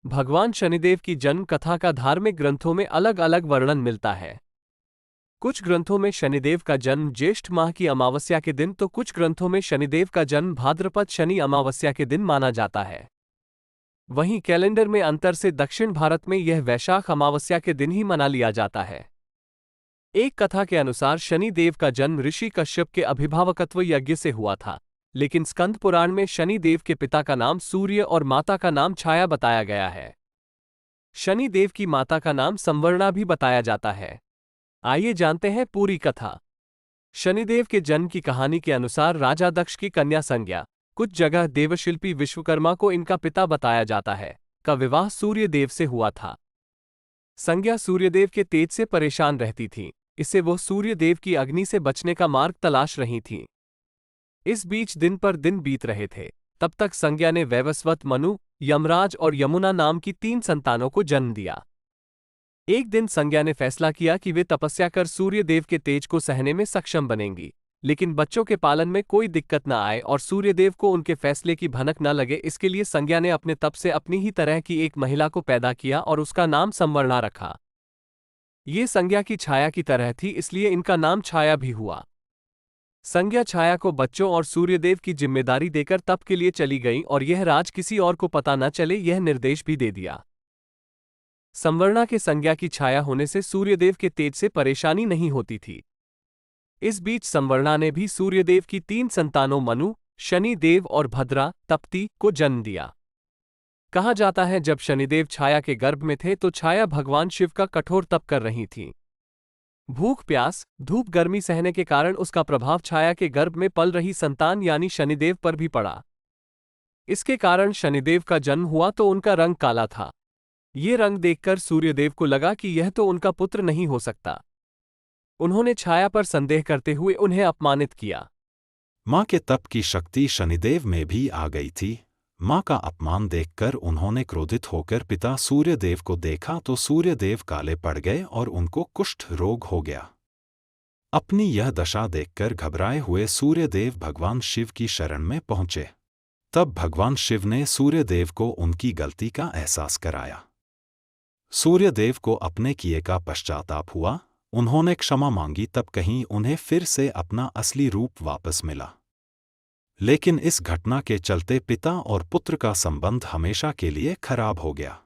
भगवान शनिदेव की जन्म कथा का धार्मिक ग्रंथों में अलग अलग वर्णन मिलता है। कुछ ग्रंथों में शनिदेव का जन्म ज्येष्ठ माह की अमावस्या के दिन तो कुछ ग्रंथों में शनिदेव का जन्म भाद्रपद शनि अमावस्या के दिन माना जाता है। वहीं कैलेंडर में अंतर से दक्षिण भारत में यह वैशाख अमावस्या के दिन ही मना लिया जाता है। एक कथा के अनुसार शनि देव का जन्म ऋषि कश्यप के अभिभावकत्व यज्ञ से हुआ था, लेकिन स्कंद पुराण में शनि देव के पिता का नाम सूर्य और माता का नाम छाया बताया गया है। शनि देव की माता का नाम संवर्णा भी बताया जाता है। आइए जानते हैं पूरी कथा। शनिदेव के जन्म की कहानी के अनुसार राजा दक्ष की कन्या संज्ञा, कुछ जगह देवशिल्पी विश्वकर्मा को इनका पिता बताया जाता है, का विवाह सूर्यदेव से हुआ था। संज्ञा सूर्यदेव के तेज से परेशान रहती थी, इससे वो सूर्यदेव की अग्नि से बचने का मार्ग तलाश रही थी। इस बीच दिन पर दिन बीत रहे थे। तब तक संज्ञा ने वैवस्वत, मनु, यमराज और यमुना नाम की 3 संतानों को जन्म दिया। एक दिन संज्ञा ने फैसला किया कि वे तपस्या कर सूर्यदेव के तेज को सहने में सक्षम बनेंगी, लेकिन बच्चों के पालन में कोई दिक्कत न आए और सूर्यदेव को उनके फैसले की भनक न लगे, इसके लिए संज्ञा ने अपने तप से अपनी ही तरह की एक महिला को पैदा किया और उसका नाम संवर्णा रखा। ये संज्ञा की छाया की तरह थी, इसलिए इनका नाम छाया भी हुआ। संज्ञा छाया को बच्चों और सूर्यदेव की जिम्मेदारी देकर तप के लिए चली गई और यह राज किसी और को पता न चले, यह निर्देश भी दे दिया। संवर्णा के संज्ञा की छाया होने से सूर्यदेव के तेज से परेशानी नहीं होती थी। इस बीच संवर्णा ने भी सूर्यदेव की 3 संतानों मनु, शनि देव और भद्रा, तप्ती को जन्म दिया। कहा जाता है जब शनिदेव छाया के गर्भ में थे तो छाया भगवान शिव का कठोर तप कर रही थी। भूख प्यास, धूप गर्मी सहने के कारण उसका प्रभाव छाया के गर्भ में पल रही संतान यानी शनिदेव पर भी पड़ा। इसके कारण शनिदेव का जन्म हुआ तो उनका रंग काला था। ये रंग देखकर सूर्यदेव को लगा कि यह तो उनका पुत्र नहीं हो सकता। उन्होंने छाया पर संदेह करते हुए उन्हें अपमानित किया। मां के तप की शक्ति शनिदेव में भी आ गई थी। मां का अपमान देखकर उन्होंने क्रोधित होकर पिता सूर्यदेव को देखा तो सूर्यदेव काले पड़ गए और उनको कुष्ठ रोग हो गया। अपनी यह दशा देखकर घबराए हुए सूर्यदेव भगवान शिव की शरण में पहुंचे। तब भगवान शिव ने सूर्यदेव को उनकी गलती का एहसास कराया। सूर्यदेव को अपने किए का पश्चाताप हुआ। उन्होंने क्षमा मांगी, तब कहीं उन्हें फिर से अपना असली रूप वापस मिला। लेकिन इस घटना के चलते पिता और पुत्र का संबंध हमेशा के लिए खराब हो गया।